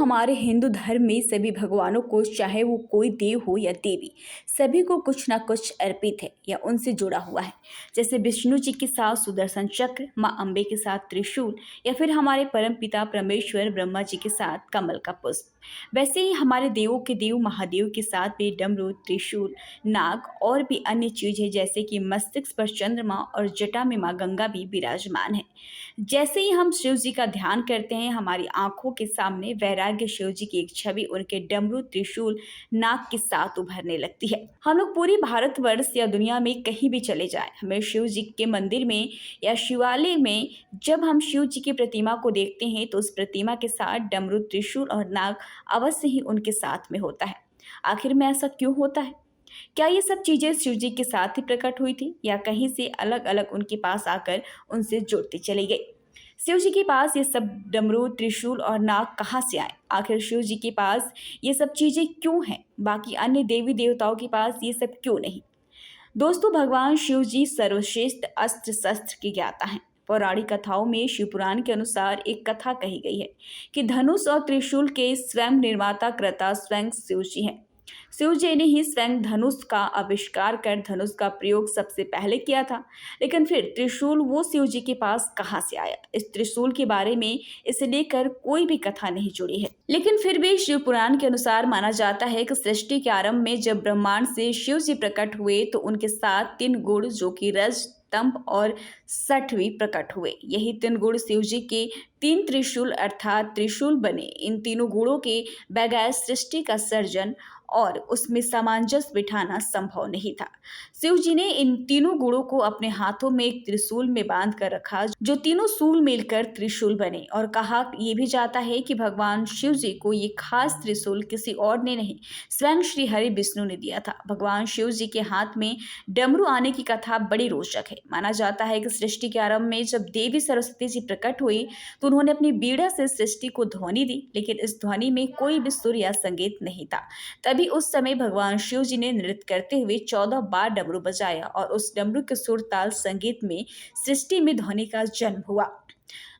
हमारे हिंदू धर्म में सभी भगवानों को, चाहे वो कोई देव हो या देवी, सभी को कुछ ना कुछ अर्पित है या उनसे जुड़ा हुआ है। जैसे विष्णु जी के साथ सुदर्शन चक्र, माँ अम्बे के साथ त्रिशूल, या फिर हमारे परम पिता परमेश्वर ब्रह्मा जी के साथ कमल का पुष्प। वैसे ही हमारे देवों के देव महादेव के साथ भी डमरू, त्रिशूल, नाग और भी अन्य चीजें, जैसे कि मस्तिष्क पर चंद्रमा और जटा में माँ गंगा भी विराजमान है। जैसे ही हम शिव जी का ध्यान करते हैं, हमारी आंखों के सामने वैराग्य शिव जी की एक छवि उनके डमरू, त्रिशूल, नाग के साथ उभरने लगती है। हम लोग पूरी भारतवर्ष या दुनिया में कहीं भी चले जाएं, हमें शिव जी के मंदिर में या शिवालय में जब हम शिव जी की प्रतिमा को देखते हैं तो उस प्रतिमा के साथ डमरू, त्रिशूल और नाग अवश्य ही उनके साथ में होता है। आखिर में ऐसा क्यों होता है? क्या ये सब चीजें शिव जी के साथ ही प्रकट हुई थी या कहीं से अलग अलग उनके पास आकर उनसे जुड़ती चली गई? शिव जी के पास ये सब डमरू, त्रिशूल और नाग कहाँ से आए? आखिर शिव जी के पास ये सब चीजें क्यों हैं? बाकी अन्य देवी देवताओं के पास ये सब क्यों नहीं? दोस्तों, भगवान शिव जी सर्वश्रेष्ठ अस्त्र शस्त्र के ज्ञाता हैं। पौराणिक कथाओं में शिव पुराण के अनुसार एक कथा कही गई है कि धनुष और त्रिशूल के स्वयं निर्माता कृता स्वयं शिव जी हैं। शिव जी ने ही स्वयं धनुष का आविष्कार कर धनुष का प्रयोग सबसे पहले किया था। लेकिन फिर त्रिशूल वो शिव जी के पास कहाँ से आया? इस त्रिशूल के बारे में इसे लेकर कोई भी कथा नहीं जुड़ी है। लेकिन फिर भी शिव पुराण के अनुसार माना जाता है कि सृष्टि के आरंभ में जब ब्रह्मांड से शिव जी प्रकट हुए तो उनके साथ 3 गुण, जो कि रज, तंप और सठ भी प्रकट हुए। यही 3 गुण शिव जी के 3 त्रिशूल अर्थात त्रिशूल बने। इन तीनों गुणों के बगैर सृष्टि का सर्जन और उसमें सामंजस्य बिठाना संभव नहीं था। शिव जी ने इन तीनों गुणों को अपने हाथों में एक त्रिशूल में बांध कर रखा, जो तीनों सूल मिलकर त्रिशूल बने। और कहा यह भी जाता है कि भगवान शिव जी को ये खास त्रिशूल किसी और ने नहीं, स्वयं श्री हरि विष्णु ने दिया था। भगवान शिव जी के हाथ में डमरू आने की कथा बड़ी रोचक है। माना जाता है कि सृष्टि के आरंभ में जब देवी सरस्वती जी प्रकट हुई तो उन्होंने अपनी बीड़ा से सृष्टि को ध्वनि दी, लेकिन इस ध्वनि में कोई भी सुर या संगीत नहीं था। तभी उस समय भगवान शिव जी ने नृत्य करते हुए 14 बार डमरू बजाया और उस डमरू के सुर, ताल, संगीत में सृष्टि में ध्वनि का जन्म हुआ।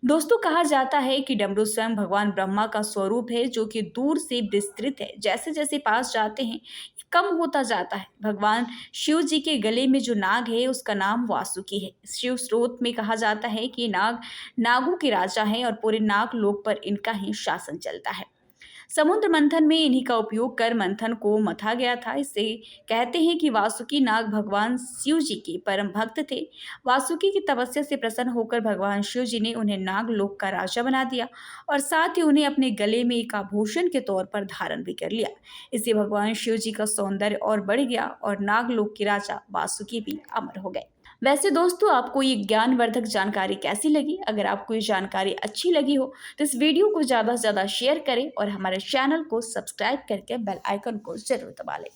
दोस्तों, कहा जाता है कि डमरू स्वयं भगवान ब्रह्मा का स्वरूप है, जो कि दूर से विस्तृत है। जैसे जैसे पास जाते हैं कम होता जाता है। भगवान शिव जी के गले में जो नाग है उसका नाम वासुकी है। शिव स्रोत में कहा जाता है कि नाग नागों के राजा हैं और पूरे नाग लोक पर इनका ही शासन चलता है। समुद्र मंथन में इन्हीं का उपयोग कर मंथन को मथा गया था। इससे कहते हैं कि वासुकी नाग भगवान शिव जी के परम भक्त थे। वासुकी की तपस्या से प्रसन्न होकर भगवान शिव जी ने उन्हें नाग लोक का राजा बना दिया और साथ ही उन्हें अपने गले में एक आभूषण के तौर पर धारण भी कर लिया। इससे भगवान शिव जी का सौंदर्य और बढ़ गया और नागलोक के राजा वासुकी भी अमर हो गए। वैसे दोस्तों, आपको ये ज्ञानवर्धक जानकारी कैसी लगी? अगर आपको ये जानकारी अच्छी लगी हो तो इस वीडियो को ज़्यादा से ज़्यादा शेयर करें और हमारे चैनल को सब्सक्राइब करके बेल आइकन को जरूर दबा लें।